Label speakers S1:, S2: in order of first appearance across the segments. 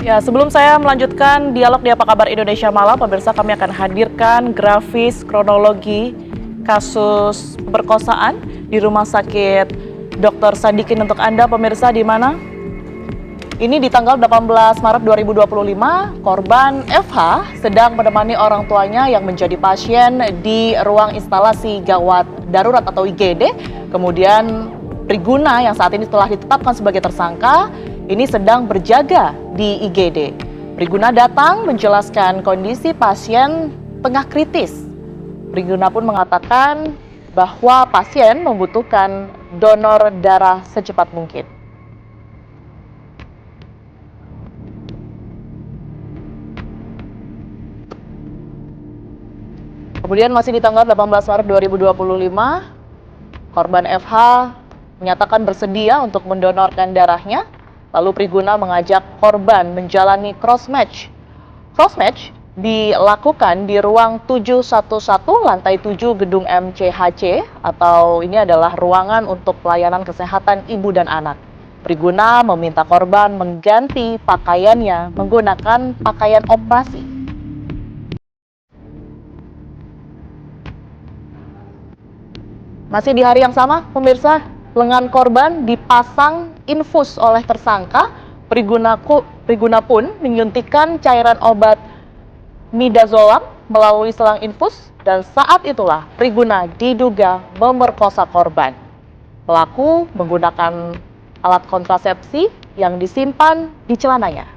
S1: Ya, sebelum saya melanjutkan dialog di Apa Kabar Indonesia Malam, pemirsa, kami akan hadirkan grafis kronologi kasus perkosaan di Rumah Sakit Dr. Sadikin untuk Anda, pemirsa, di mana ini di tanggal 18 Maret 2025, korban FH sedang menemani orang tuanya yang menjadi pasien di ruang instalasi gawat darurat atau IGD. Kemudian Priguna yang saat ini telah ditetapkan sebagai tersangka ini sedang berjaga di IGD. Priguna datang menjelaskan kondisi pasien tengah kritis. Priguna pun mengatakan bahwa pasien membutuhkan donor darah secepat mungkin. Kemudian masih di tanggal 18 Maret 2025, korban FH menyatakan bersedia untuk mendonorkan darahnya. Lalu Priguna mengajak korban menjalani cross match. Cross match dilakukan di ruang 711 lantai 7 gedung MCHC, atau ini adalah ruangan untuk pelayanan kesehatan ibu dan anak. Priguna meminta korban mengganti pakaiannya menggunakan pakaian operasi. Masih di hari yang sama, pemirsa, lengan korban dipasang infus oleh tersangka. Priguna pun menyuntikkan cairan obat midazolam melalui selang infus, dan saat itulah Priguna diduga memerkosa korban. Pelaku menggunakan alat kontrasepsi yang disimpan di celananya.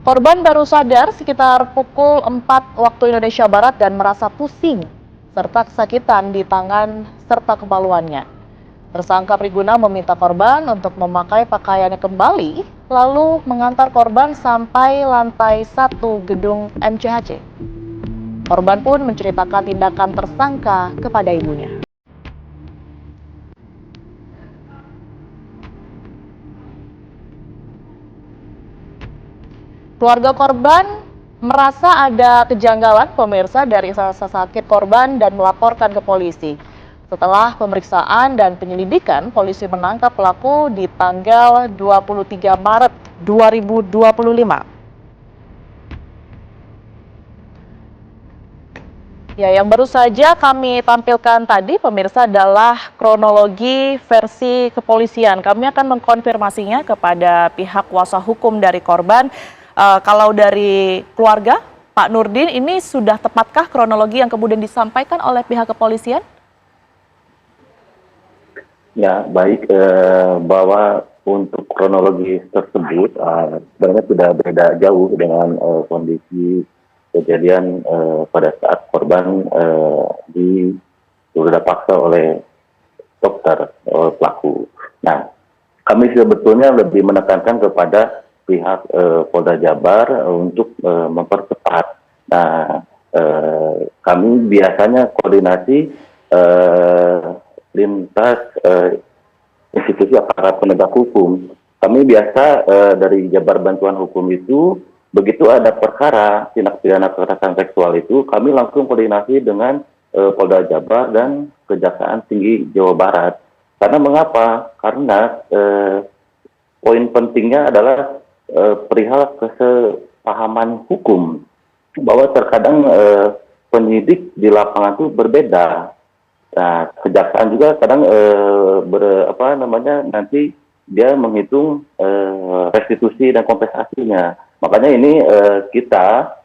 S1: Korban baru sadar sekitar pukul 4 waktu Indonesia Barat dan merasa pusing serta kesakitan di tangan serta kemaluannya. Tersangka Priguna meminta korban untuk memakai pakaiannya kembali, lalu mengantar korban sampai lantai 1 gedung MCHC. Korban pun menceritakan tindakan tersangka kepada ibunya. Keluarga korban merasa ada kejanggalan, pemirsa, dari rasa sakit korban dan melaporkan ke polisi. Setelah pemeriksaan dan penyelidikan, polisi menangkap pelaku di tanggal 23 Maret 2025. Ya, yang baru saja kami tampilkan tadi, pemirsa, adalah kronologi versi kepolisian. Kami akan mengkonfirmasinya kepada pihak kuasa hukum dari korban. Kalau dari keluarga, Pak Nurdin, ini sudah tepatkah kronologi yang kemudian disampaikan oleh pihak kepolisian?
S2: Ya, baik, bahwa untuk kronologi tersebut sebenarnya sudah beda jauh dengan kondisi kejadian pada saat korban sudah paksa oleh dokter pelaku. Nah, kami sebetulnya lebih menekankan kepada pihak Polda Jabar untuk mempercepat. Nah, kami biasanya koordinasi lintas institusi aparat penegak hukum. Kami biasa dari Jabar Bantuan Hukum itu, begitu ada perkara tindak pidana kekerasan seksual itu, kami langsung koordinasi dengan Polda Jabar dan Kejaksaan Tinggi Jawa Barat. Karena mengapa? Karena poin pentingnya adalah perihal kesepahaman hukum, bahwa terkadang penyidik di lapangan itu berbeda. Nah, kejaksaan juga kadang nanti dia menghitung restitusi dan kompensasinya. Makanya ini kita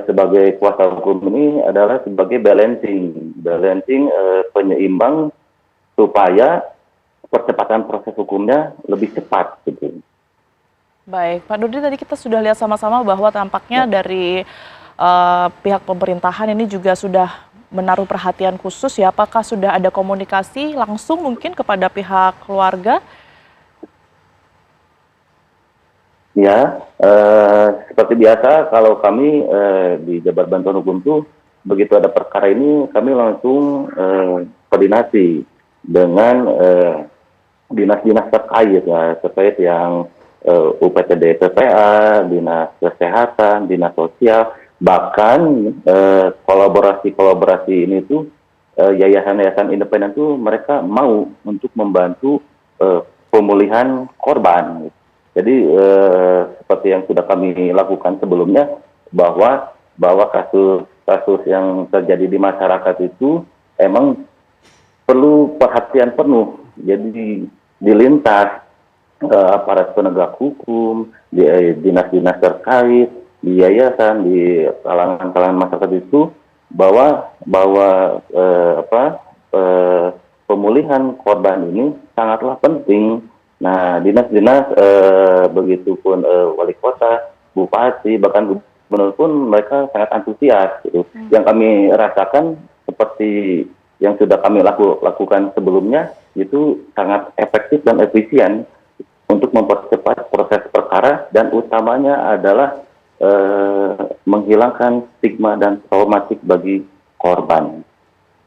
S2: sebagai kuasa hukum ini adalah sebagai balancing penyeimbang supaya percepatan proses hukumnya lebih cepat gitu.
S1: Baik, Pak Nurdin, tadi kita sudah lihat sama-sama bahwa tampaknya dari pihak pemerintahan ini juga sudah menaruh perhatian khusus, ya. Apakah sudah ada komunikasi langsung mungkin kepada pihak keluarga?
S2: Ya, seperti biasa kalau kami di Jabar Bantuan Hukum itu, begitu ada perkara ini kami langsung koordinasi dengan dinas-dinas terkait yang UPTD PPA, Dinas Kesehatan, Dinas Sosial, bahkan kolaborasi ini tuh yayasan-yayasan independen itu mereka mau untuk membantu pemulihan korban. Jadi seperti yang sudah kami lakukan sebelumnya, bahwa kasus-kasus yang terjadi di masyarakat itu emang perlu perhatian penuh. Jadi dilintas aparat penegak hukum, di dinas-dinas terkait, di yayasan, di kalangan-kalangan masyarakat itu, bahwa pemulihan korban ini sangatlah penting. Nah, dinas-dinas begitupun wali kota, bupati, bahkan gubernur pun mereka sangat antusias. Gitu. Yang kami rasakan seperti yang sudah kami lakukan sebelumnya itu sangat efektif dan efisien untuk mempercepat proses perkara, dan utamanya adalah menghilangkan stigma dan traumatik bagi korban.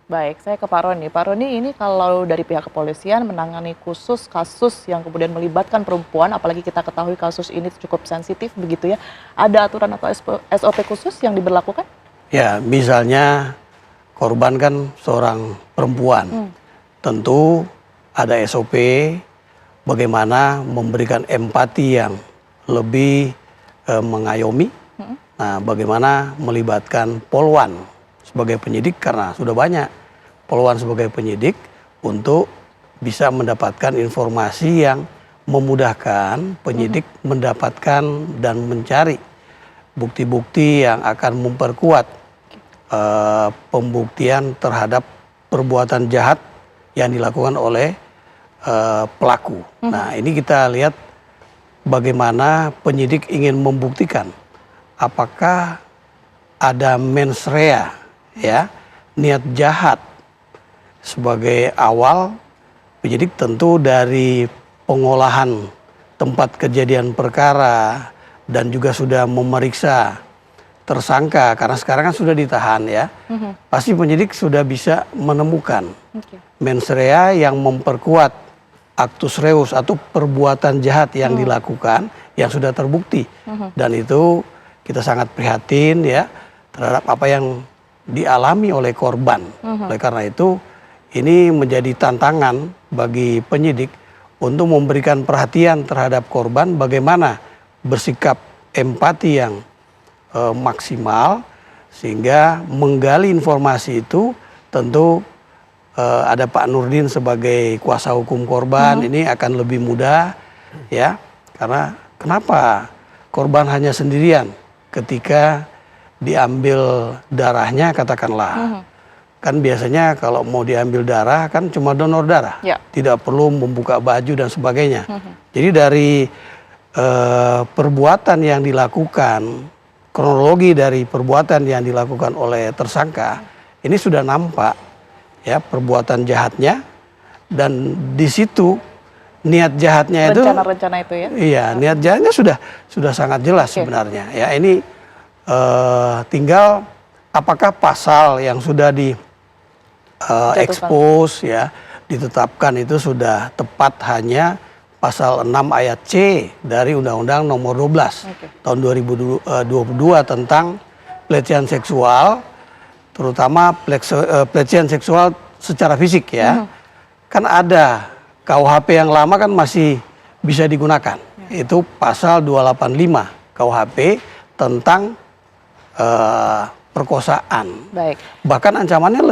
S1: Baik, saya ke Pak Roni. Pak Roni, ini kalau dari pihak kepolisian menangani khusus kasus yang kemudian melibatkan perempuan, apalagi kita ketahui kasus ini cukup sensitif begitu ya, ada aturan atau SOP khusus yang diberlakukan?
S3: Ya, misalnya korban kan seorang perempuan, tentu ada SOP bagaimana memberikan empati yang lebih mengayomi. Nah, bagaimana melibatkan Polwan sebagai penyidik, karena sudah banyak Polwan sebagai penyidik untuk bisa mendapatkan informasi yang memudahkan penyidik mendapatkan dan mencari bukti-bukti yang akan memperkuat pembuktian terhadap perbuatan jahat yang dilakukan oleh pelaku. Nah, ini kita lihat bagaimana penyidik ingin membuktikan apakah ada mens rea, ya, niat jahat. Sebagai awal, penyidik tentu dari pengolahan tempat kejadian perkara dan juga sudah memeriksa tersangka, karena sekarang kan sudah ditahan ya, pasti penyidik sudah bisa menemukan mens rea yang memperkuat actus reus atau perbuatan jahat yang dilakukan yang sudah terbukti. Dan itu kita sangat prihatin ya terhadap apa yang dialami oleh korban. Oleh karena itu ini menjadi tantangan bagi penyidik untuk memberikan perhatian terhadap korban, bagaimana bersikap empati yang maksimal sehingga menggali informasi itu. Tentu ada Pak Nurdin sebagai kuasa hukum korban, ini akan lebih mudah ya, karena kenapa korban hanya sendirian ketika diambil darahnya, katakanlah kan biasanya kalau mau diambil darah kan cuma donor darah, tidak perlu membuka baju dan sebagainya. Jadi dari perbuatan yang dilakukan, kronologi dari perbuatan yang dilakukan oleh tersangka ini sudah nampak ya perbuatan jahatnya, dan di situ niat jahatnya itu,
S1: rencana-rencana itu ya.
S3: Iya, niat jahatnya sudah sangat jelas sebenarnya. Ya, ini tinggal apakah pasal yang sudah di expose ya, ditetapkan itu sudah tepat hanya pasal 6 ayat C dari Undang-Undang Nomor 12 tahun 2022 tentang pelecehan seksual, terutama pelecehan seksual secara fisik ya. Kan ada KUHP yang lama kan masih bisa digunakan. Itu pasal 285 KUHP tentang perkosaan.
S1: Baik.
S3: Bahkan ancamannya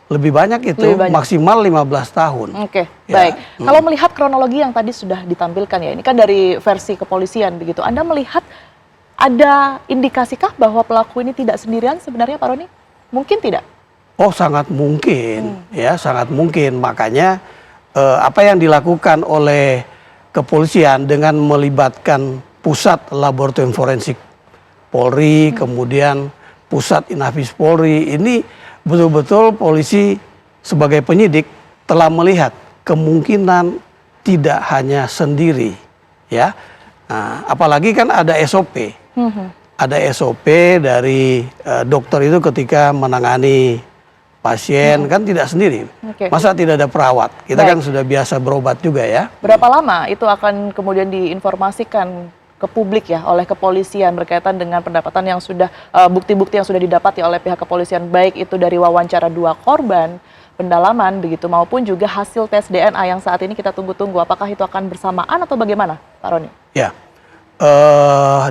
S3: lebih banyak itu, maksimal 15 tahun.
S1: Oke, baik. Kalau melihat kronologi yang tadi sudah ditampilkan ya, ini kan dari versi kepolisian begitu. Anda melihat ada indikasikah bahwa pelaku ini tidak sendirian sebenarnya, Pak Roni? Mungkin tidak?
S3: Oh, sangat mungkin, ya, sangat mungkin. Makanya apa yang dilakukan oleh kepolisian dengan melibatkan pusat laboratorium forensik Polri, kemudian pusat Inafis Polri, ini betul-betul polisi sebagai penyidik telah melihat kemungkinan tidak hanya sendiri, ya. Nah, apalagi kan ada SOP. Ada SOP dari dokter itu ketika menangani pasien kan tidak sendiri. Masa tidak ada perawat? Kita kan sudah biasa berobat juga ya.
S1: Berapa lama itu akan kemudian diinformasikan ke publik ya oleh kepolisian berkaitan dengan pendapatan yang sudah bukti-bukti yang sudah didapati oleh pihak kepolisian, baik itu dari wawancara 2 korban, pendalaman begitu, maupun juga hasil tes DNA yang saat ini kita tunggu-tunggu. Apakah itu akan bersamaan atau bagaimana, Pak Roni?
S3: Ya,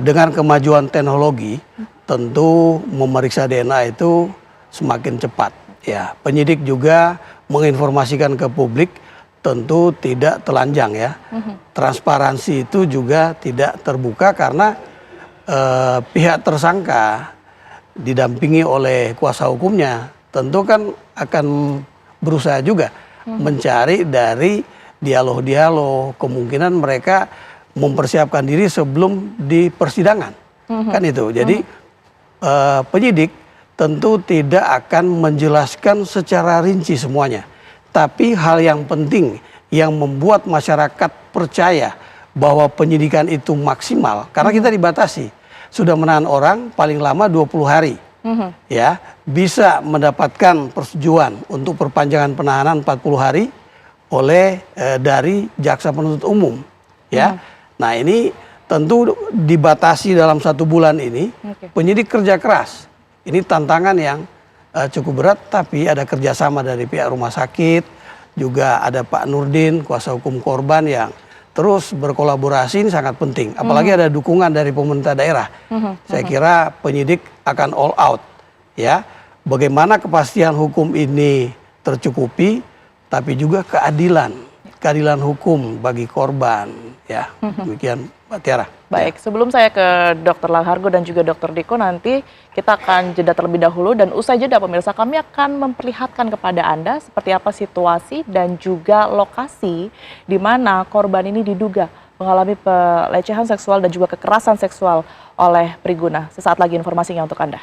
S3: dengan kemajuan teknologi, tentu memeriksa DNA itu semakin cepat. Ya, penyidik juga menginformasikan ke publik tentu tidak telanjang ya. Transparansi itu juga tidak terbuka karena pihak tersangka didampingi oleh kuasa hukumnya tentu kan akan berusaha juga mencari dari dialog-dialog, kemungkinan mereka mempersiapkan diri sebelum di persidangan. Kan itu. Jadi penyidik tentu tidak akan menjelaskan secara rinci semuanya. Tapi hal yang penting yang membuat masyarakat percaya bahwa penyidikan itu maksimal, karena kita dibatasi. Sudah menahan orang paling lama 20 hari. Ya, bisa mendapatkan persetujuan untuk perpanjangan penahanan 40 hari oleh dari jaksa penuntut umum. Ya. Nah, ini tentu dibatasi dalam 1 bulan ini. Penyidik kerja keras. Ini tantangan yang cukup berat, tapi ada kerjasama dari pihak rumah sakit, juga ada Pak Nurdin, kuasa hukum korban yang terus berkolaborasi, ini sangat penting. Apalagi ada dukungan dari pemerintah daerah. Saya kira penyidik akan all out. Ya, bagaimana kepastian hukum ini tercukupi, tapi juga keadilan hukum bagi korban. Ya, demikian Mbak Tiara.
S1: Baik, sebelum saya ke Dr. Lahargo dan juga Dr. Diko, nanti kita akan jeda terlebih dahulu, dan usai jeda pemirsa kami akan memperlihatkan kepada Anda seperti apa situasi dan juga lokasi di mana korban ini diduga mengalami pelecehan seksual dan juga kekerasan seksual oleh Priguna. Sesaat lagi informasinya untuk Anda.